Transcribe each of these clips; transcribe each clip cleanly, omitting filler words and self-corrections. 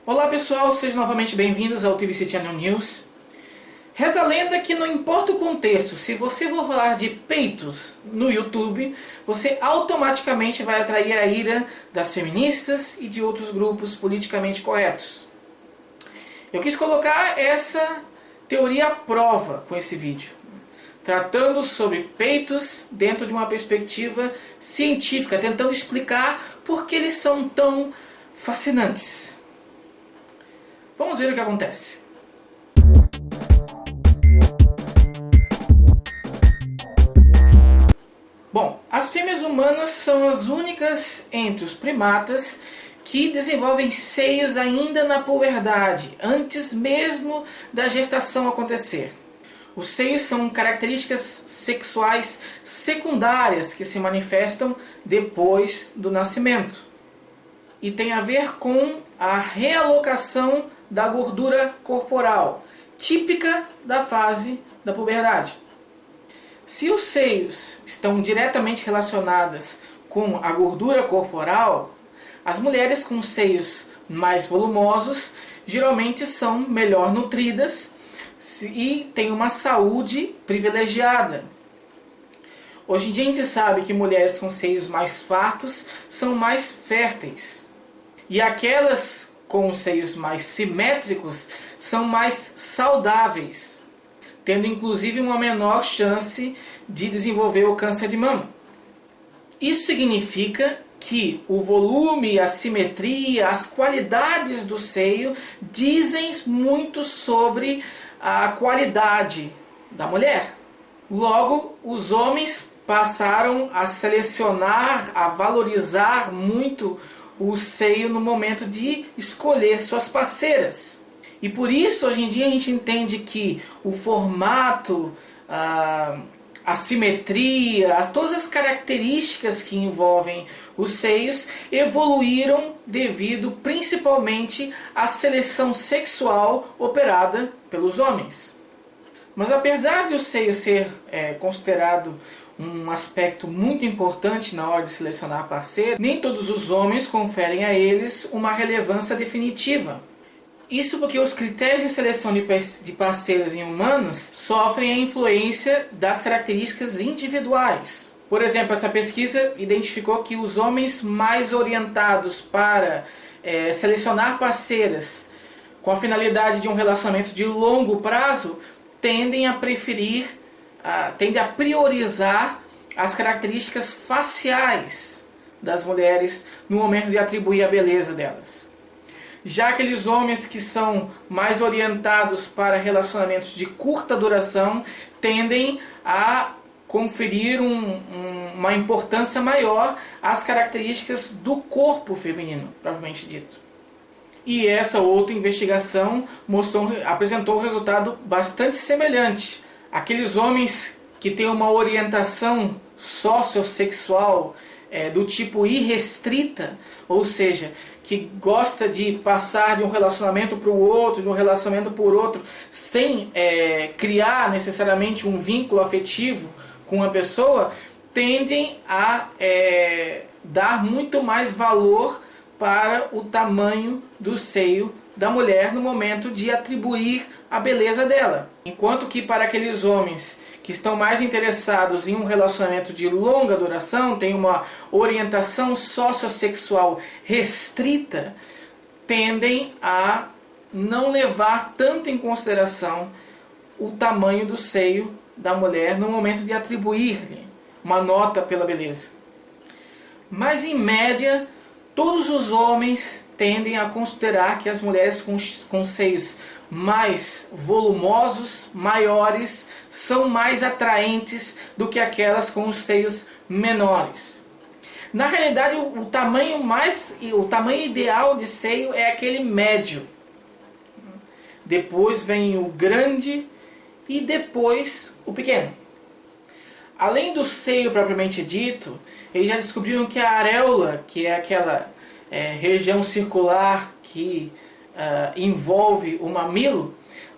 Olá pessoal, sejam novamente bem-vindos ao TVC Channel News. Reza a lenda que não importa o contexto, se você for falar de peitos no YouTube, você automaticamente vai atrair a ira das feministas e de outros grupos politicamente corretos. Eu quis colocar essa teoria à prova com esse vídeo, tratando sobre peitos dentro de uma perspectiva científica, tentando explicar por que eles são tão fascinantes. Vamos ver o que acontece. Bom, as fêmeas humanas são as únicas entre os primatas que desenvolvem seios ainda na puberdade, antes mesmo da gestação acontecer. Os seios são características sexuais secundárias que se manifestam depois do nascimento e tem a ver com a realocação da gordura corporal, típica da fase da puberdade. Se os seios estão diretamente relacionados com a gordura corporal, as mulheres com seios mais volumosos geralmente são melhor nutridas e têm uma saúde privilegiada. Hoje em dia a gente sabe que mulheres com seios mais fartos são mais férteis. E aquelas com os seios mais simétricos são mais saudáveis, tendo inclusive uma menor chance de desenvolver o câncer de mama. Isso significa que o volume, a simetria, as qualidades do seio dizem muito sobre a qualidade da mulher. Logo, os homens passaram a selecionar, a valorizar muito o seio no momento de escolher suas parceiras. E por isso, hoje em dia, a gente entende que o formato, a simetria, todas as características que envolvem os seios evoluíram devido principalmente à seleção sexual operada pelos homens. Mas apesar de o seio ser considerado um aspecto muito importante na hora de selecionar parceiro, nem todos os homens conferem a eles uma relevância definitiva. Isso porque os critérios de seleção de parceiros em humanos sofrem a influência das características individuais. Por exemplo, essa pesquisa identificou que os homens mais orientados para selecionar parceiras com a finalidade de um relacionamento de longo prazo tendem a priorizar as características faciais das mulheres no momento de atribuir a beleza delas. Já aqueles homens que são mais orientados para relacionamentos de curta duração tendem a conferir uma importância maior às características do corpo feminino, propriamente dito. E essa outra investigação apresentou um resultado bastante semelhante. Aqueles homens que têm uma orientação sociossexual do tipo irrestrita, ou seja, que gosta de passar de um relacionamento para o outro, de um relacionamento por outro, sem criar necessariamente um vínculo afetivo com a pessoa, tendem a dar muito mais valor para o tamanho do seio da mulher no momento de atribuir a beleza dela. Enquanto que para aqueles homens que estão mais interessados em um relacionamento de longa duração, têm uma orientação sociossexual restrita, tendem a não levar tanto em consideração o tamanho do seio da mulher no momento de atribuir-lhe uma nota pela beleza. Mas em média, todos os homens tendem a considerar que as mulheres com seios mais volumosos, maiores, são mais atraentes do que aquelas com os seios menores. Na realidade, o tamanho ideal de seio é aquele médio. Depois vem o grande e depois o pequeno. Além do seio propriamente dito, eles já descobriram que a areola, que é aquela região circular que envolve o mamilo,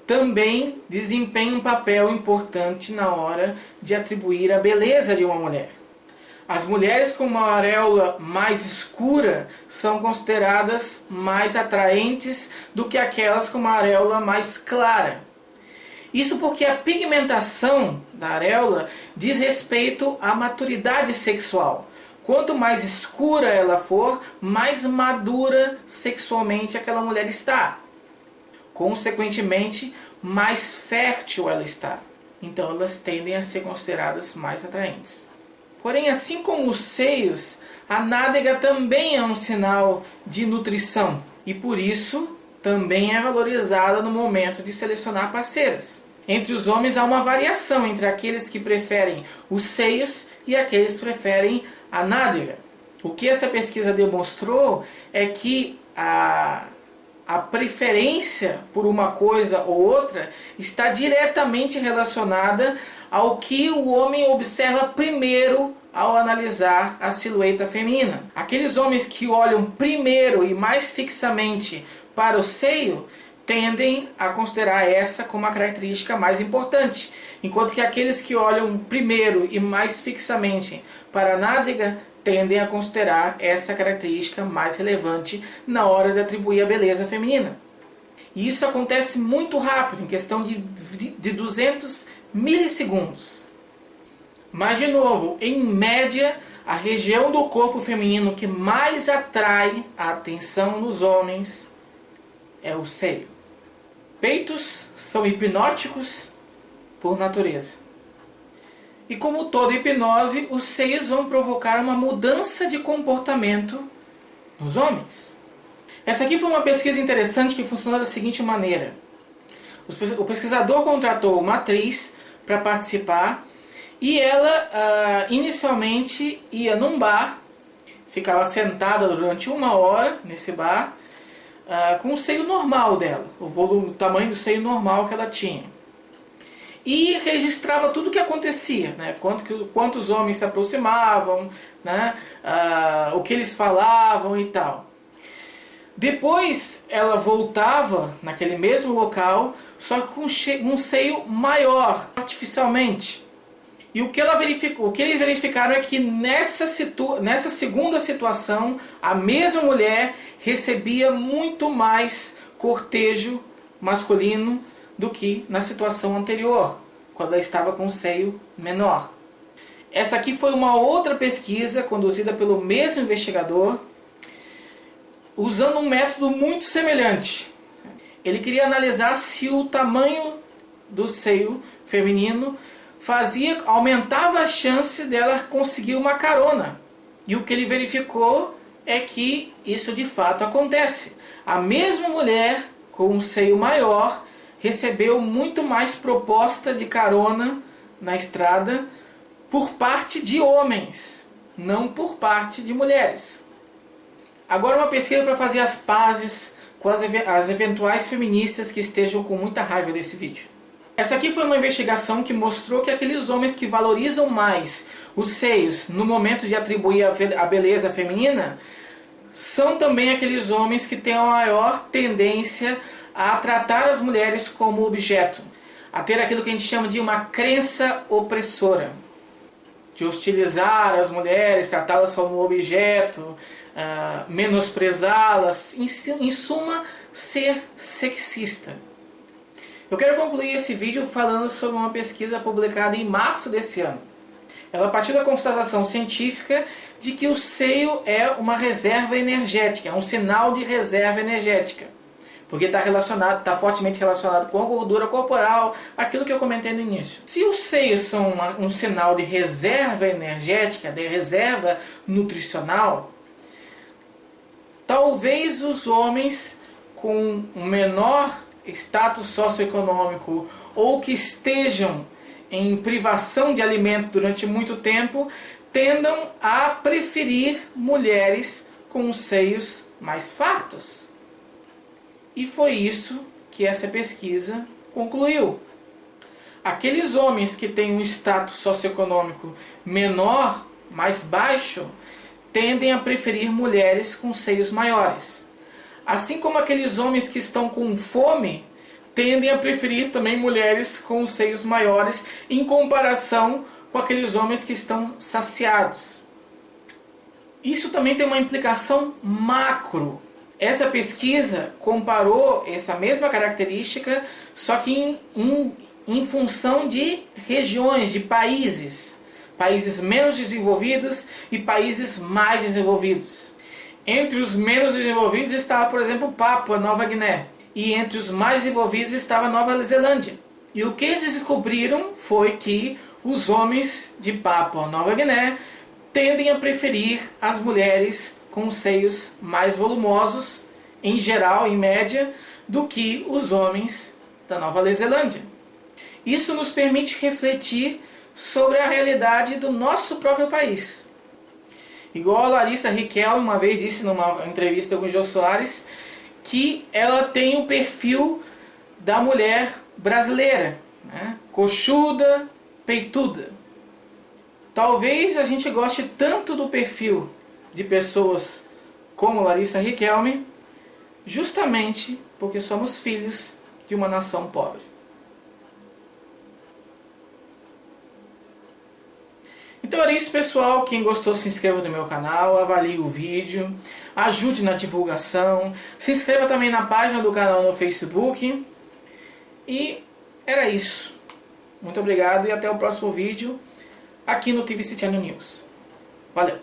também desempenha um papel importante na hora de atribuir a beleza de uma mulher. As mulheres com uma auréola mais escura são consideradas mais atraentes do que aquelas com uma auréola mais clara. Isso porque a pigmentação da areola diz respeito à maturidade sexual. Quanto mais escura ela for, mais madura sexualmente aquela mulher está. Consequentemente, mais fértil ela está. Então elas tendem a ser consideradas mais atraentes. Porém, assim como os seios, a nádega também é um sinal de nutrição e por isso também é valorizada no momento de selecionar parceiras. Entre os homens há uma variação entre aqueles que preferem os seios e aqueles que preferem a nádega. O que essa pesquisa demonstrou é que a preferência por uma coisa ou outra está diretamente relacionada ao que o homem observa primeiro ao analisar a silhueta feminina. Aqueles homens que olham primeiro e mais fixamente para o seio tendem a considerar essa como a característica mais importante, enquanto que aqueles que olham primeiro e mais fixamente para a nádega tendem a considerar essa característica mais relevante na hora de atribuir a beleza feminina. E isso acontece muito rápido, em questão de 200 milissegundos. Mas, de novo, em média, a região do corpo feminino que mais atrai a atenção dos homens é o seio. Peitos são hipnóticos por natureza. E como toda hipnose, os seios vão provocar uma mudança de comportamento nos homens. Essa aqui foi uma pesquisa interessante que funcionou da seguinte maneira. O pesquisador contratou uma atriz para participar e ela inicialmente ia num bar, ficava sentada durante 1 hora nesse bar, com o seio normal dela, o tamanho do seio normal que ela tinha. E registrava tudo o que acontecia, né? Quantos homens se aproximavam, né? O que eles falavam e tal. Depois ela voltava naquele mesmo local, só com um seio maior, artificialmente. E o que eles verificaram é que nessa segunda situação, a mesma mulher recebia muito mais cortejo masculino do que na situação anterior, quando ela estava com o seio menor. Essa aqui foi uma outra pesquisa conduzida pelo mesmo investigador, usando um método muito semelhante. Ele queria analisar se o tamanho do seio feminino aumentava a chance dela conseguir uma carona. E o que ele verificou é que isso de fato acontece. A mesma mulher com um seio maior recebeu muito mais proposta de carona na estrada por parte de homens, não por parte de mulheres. Agora uma pesquisa para fazer as pazes com as eventuais feministas que estejam com muita raiva desse vídeo. Essa aqui foi uma investigação que mostrou que aqueles homens que valorizam mais os seios no momento de atribuir a beleza feminina são também aqueles homens que têm a maior tendência a tratar as mulheres como objeto, a ter aquilo que a gente chama de uma crença opressora, de hostilizar as mulheres, tratá-las como objeto, menosprezá-las, em suma, ser sexista. Eu quero concluir esse vídeo falando sobre uma pesquisa publicada em março desse ano. Ela partiu da constatação científica de que o seio é uma reserva energética, é um sinal de reserva energética. Porque está fortemente relacionado com a gordura corporal, aquilo que eu comentei no início. Se os seios são um sinal de reserva energética, de reserva nutricional, talvez os homens com um menor status socioeconômico ou que estejam em privação de alimento durante muito tempo tendam a preferir mulheres com os seios mais fartos. E foi isso que essa pesquisa concluiu. Aqueles homens que têm um status socioeconômico menor, mais baixo, tendem a preferir mulheres com seios maiores. Assim como aqueles homens que estão com fome tendem a preferir também mulheres com seios maiores em comparação com aqueles homens que estão saciados. Isso também tem uma implicação macro. Essa pesquisa comparou essa mesma característica, só que em função de regiões, de países. Países menos desenvolvidos e países mais desenvolvidos. Entre os menos desenvolvidos estava, por exemplo, Papua Nova Guiné. E entre os mais desenvolvidos estava Nova Zelândia. E o que eles descobriram foi que os homens de Papua Nova Guiné tendem a preferir as mulheres com seios mais volumosos, em geral, em média, do que os homens da Nova Zelândia. Isso nos permite refletir sobre a realidade do nosso próprio país. Igual a Larissa Riquelme uma vez disse numa entrevista com o Jô Soares, que ela tem o perfil da mulher brasileira, né? Coxuda, peituda. Talvez a gente goste tanto do perfil de pessoas como Larissa Riquelme, justamente porque somos filhos de uma nação pobre. Então era isso, pessoal. Quem gostou, se inscreva no meu canal, avalie o vídeo, ajude na divulgação, se inscreva também na página do canal no Facebook. E era isso. Muito obrigado e até o próximo vídeo aqui no TVC Channel News. Valeu!